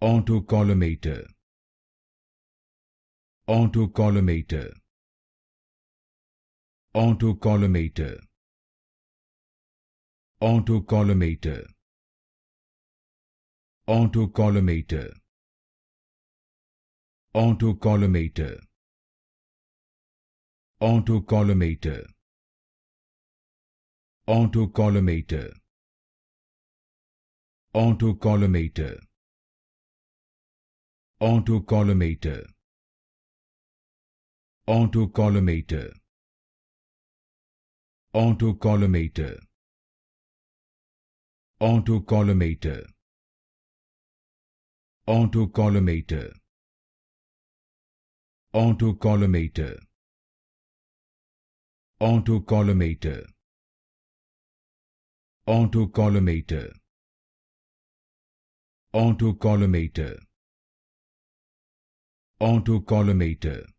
Autocollimator. Autocollimator. Autocollimator. Autocollimator. Autocollimator. Autocollimator. Autocollimator. Autocollimator. Autocollimator. Autocollimator. Autocollimator. Autocollimator. Autocollimator. Autocollimator. Autocollimator. Autocollimator. Autocollimator. Autocollimator. Autocollimator.